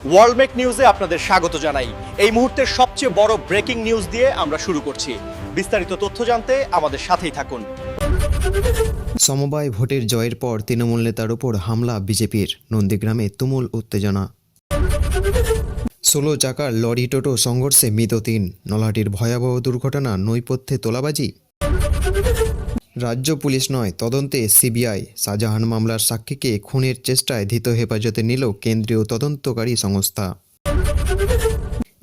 ওয়ার্ল্ডমেক নিউজে আপনাদের স্বাগত জানাই। এই মুহূর্তের সবচেয়ে বড় ব্রেকিং নিউজ দিয়ে আমরা শুরু করছি। বিস্তারিত তথ্য জানতে আমাদের সাথেই থাকুন। সমবায় ভোটের জয়ের পর তৃণমূল নেতার ওপর হামলা বিজেপির, নন্দীগ্রামে তুমুল উত্তেজনা। 16 চাকার লরি টোটো সংঘর্ষে মৃত 3, নলহাটির ভয়াবহ দুর্ঘটনা, নৈপথ্যে তোলাবাজি। রাজ্য পুলিশ নয়, তদন্তে সিবিআই। শাহজাহান মামলার সাক্ষীকে খুনের চেষ্টায় ধৃত হেফাজতে নিল কেন্দ্রীয় তদন্তকারী সংস্থা।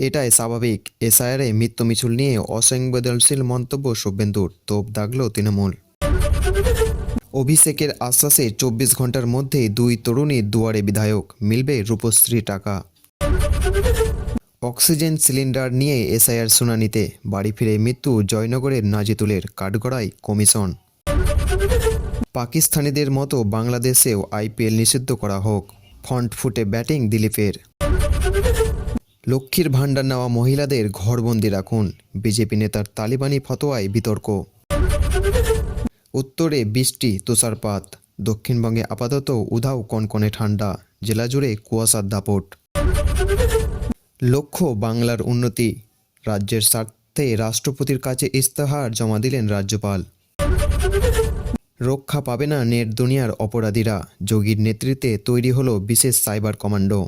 এটাই স্বাভাবিক। এসআইআরে মৃত্যু মিছিল নিয়ে অসংবেদনশীল মন্তব্য শুভেন্দুর, তোপ দাগল তৃণমূল। অভিষেকের আশ্বাসে 24 ঘন্টার মধ্যে 2 তরুণীর দুয়ারে বিধায়ক, মিলবে রূপশ্রী টাকা। অক্সিজেন সিলিন্ডার নিয়ে এসআইআর শুনানিতে, বাড়ি ফিরে মৃত্যু জয়নগরের নাজিতুলের, কাঠগড়ায় কমিশন। পাকিস্তানিদের মতো বাংলাদেশেও আইপিএল নিষিদ্ধ করা হোক, ফন্ট ফুটে ব্যাটিং দিলীপের। লক্ষ্মীর ভাণ্ডার নেওয়া মহিলাদের ঘরবন্দি রাখুন, বিজেপি নেতার তালিবানি ফতোয়ায় বিতর্ক। উত্তরে বৃষ্টি, তুষারপাত, দক্ষিণবঙ্গে আপাতত উধাও কনকনে ঠান্ডা, জেলা জুড়ে কুয়াশার দাপট। লক্ষ্য বাংলার উন্নতি, রাজ্যের স্বার্থে রাষ্ট্রপতির কাছে ইস্তেহার জমা দিলেন রাজ্যপাল। রক্ষা পাবে না নেট দুনিয়ার অপরাধীরা, যোগীর নেতৃত্বে তৈরি হলো বিশেষ সাইবার কমান্ডো।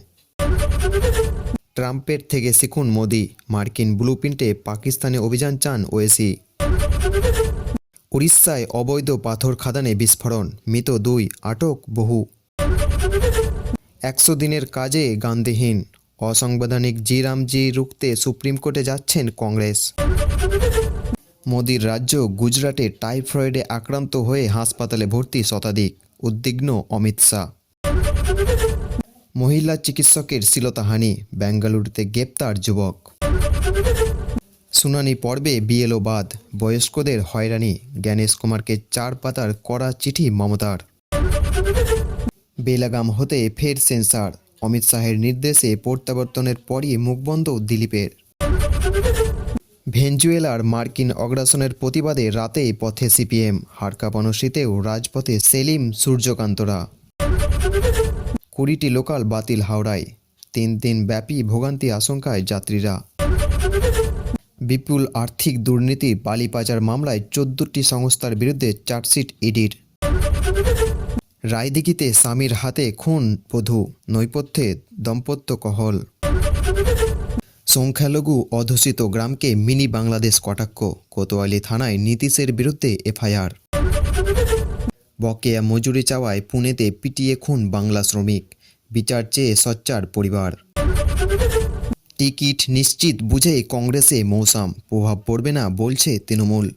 ট্রাম্পের থেকে শিখুন মোদি, মার্কিন ব্লুপ্রিন্টে পাকিস্তানে অভিযান চান ওয়েসি। উড়িষ্যায় অবৈধ পাথর খাদানে বিস্ফোরণ, মৃত 2, আটক বহু। 100 দিনের কাজে গান্ধীহীন, অসাংবিধানিক জি রুখতে সুপ্রিম কোর্টে যাচ্ছেন কংগ্রেস। মোদির রাজ্য গুজরাটে টাইফয়েডে আক্রান্ত হয়ে হাসপাতালে ভর্তি শতাধিক, উদ্বিগ্ন অমিত শাহ। মহিলা চিকিৎসকের শ্লীলতাহানি, বেঙ্গালুরুতে গ্রেপ্তার যুবক। শুনানি পর্বে বিএলও বাদ, বয়স্কদের হয়রানি, জ্ঞানেশ কুমারকে 4 পাতার কড়া চিঠি মমতার। বেলাগাম হতে ফের সেন্সার, অমিত শাহের নির্দেশে প্রত্যাবর্তনের পরই মুখবন্ধ দিলীপের। ভেনেজুয়েলার মার্কিন অগ্রাসনের প্রতিবাদে রাতে পথে সিপিএম, হাড়কাঁপানো শীতেও রাজপথে সেলিম সূর্যকান্তরা। 20টি লোকাল বাতিল হাওড়ায়, 3 দিন ব্যাপী ভোগান্তি আশঙ্কায় যাত্রীরা। বিপুল আর্থিক দুর্নীতি, বালি পাচার মামলায় 14টি সংস্থার বিরুদ্ধে চার্জশিট ইডির। রায়দিঘিতে স্বামীর হাতে খুন বধূ, নৈপথ্যে দাম্পত্য কহল। সংখ্যালঘু অধ্যুষিত গ্রামকে মিনি বাংলাদেশ কটাক্ষ, কোতোয়ালি থানায় নীতিশের বিরুদ্ধে এফআইআর। বকেয়া মজুরি চাওয়ায় পুনেতে পিটিয়ে খুন বাংলা শ্রমিক, বিচার চেয়ে সোচ্চার পরিবার। টিকিট নিশ্চিত বুঝে কংগ্রেসে মৌসাম, প্রভাব পড়বে না বলছে তৃণমূল।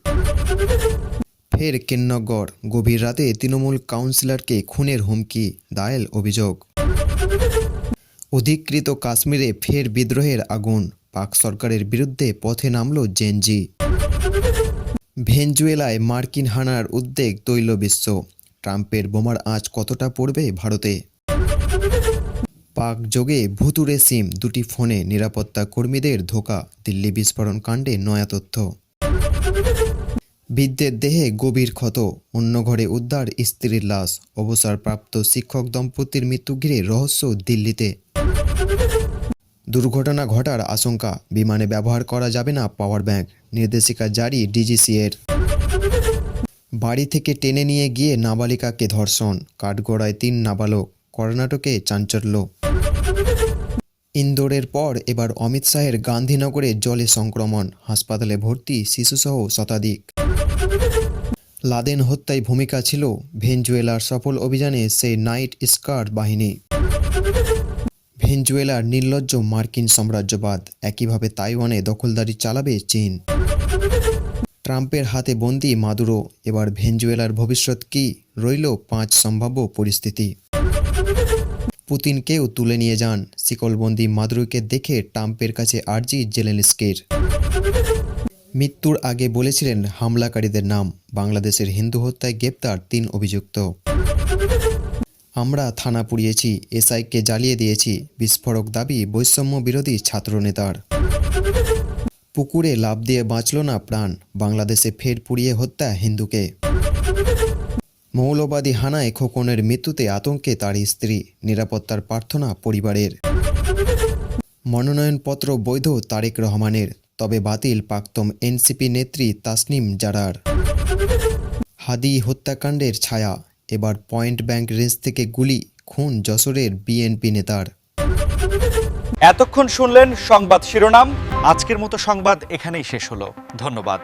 ফের কিন্নগর, গভীর রাতে তৃণমূল কাউন্সিলরকে খুনের হুমকি, দায়ের অভিযোগ। অধিকৃত কাশ্মীরে ফের বিদ্রোহের আগুন, পাক সরকারের বিরুদ্ধে পথে নামল জেনজি। ভেনেজুয়েলায় মার্কিন হানার উদ্বেগ তৈল বিশ্ব, ট্রাম্পের বোমার আঁচ কতটা পড়বে ভারতে। পাক যোগে ভুতুড়ে সিম, 2টি ফোনে নিরাপত্তা কর্মীদের ধোঁকা, দিল্লি বিস্ফোরণ কাণ্ডে নয়া তথ্য। বৃদ্ধের দেহে গভীর ক্ষত, অন্য ঘরে উদ্ধার স্ত্রীর লাশ, অবসরপ্রাপ্ত শিক্ষক দম্পতির মৃত্যু ঘিরে রহস্য দিল্লিতে। দুর্ঘটনা ঘটার আশঙ্কা, বিমানে ব্যবহার করা যাবে না পাওয়ার ব্যাংক, নির্দেশিকা জারি ডিজিসিএর। বাড়ি থেকে টেনে নিয়ে গিয়ে নাবালিকাকে ধর্ষণ, কাঠগড়ায় 3 নাবালক, কর্ণাটকে চাঞ্চল্য। ইন্দোরের পর এবার অমিত শাহের গান্ধীনগরে জলে সংক্রমণ, হাসপাতালে ভর্তি শিশুসহ শতাধিক। লাদেন হত্যায় ভূমিকা ছিল ভেনেজুয়েলার সফল অভিযানে সেই নাইট স্কার বাহিনী। ভেনেজুয়েলার নির্লজ্জ মার্কিন সাম্রাজ্যবাদ, একইভাবে তাইওয়ানে দখলদারি চালাবে চীন। ট্রাম্পের হাতে বন্দি মাদুরো, এবার ভেনেজুয়েলার ভবিষ্যৎ কী, রইল 5 সম্ভাব্য পরিস্থিতি। পুতিনকেও তুলে নিয়ে যান, শিকলবন্দি মাদুরোকে দেখে ট্রাম্পের কাছে আর্জি জেলেনস্কির। মৃত্যুর আগে বলেছিলেন হামলাকারীদের নাম, বাংলাদেশের হিন্দু হত্যায় গ্রেপ্তার 3 অভিযুক্ত। আমরা থানা পুড়িয়েছি, এসআইকে জ্বালিয়ে দিয়েছি, বিস্ফোরক দাবি বৈষম্য বিরোধী ছাত্রনেতার। পুকুরে লাফ দিয়ে বাঁচল না প্রাণ, বাংলাদেশে ফের পুড়িয়ে হত্যা হিন্দুকে। মৌলবাদী হানায় খোকনের মৃত্যুতে আতঙ্কে তার স্ত্রী, নিরাপত্তার প্রার্থনা পরিবারের। মনোনয়নপত্র বৈধ তারেক রহমানের, তবে বাতিল প্রাক্তন এনসিপি নেত্রী তাসনিম জারার। হাদি হত্যাকাণ্ডের ছায়া, এবার পয়েন্ট ব্যাংক রেঞ্জ থেকে গুলি, খুন যশোরের বিএনপি নেতার। এতক্ষণ শুনলেন সংবাদ শিরোনাম। আজকের মতো সংবাদ এখানেই শেষ হলো। ধন্যবাদ।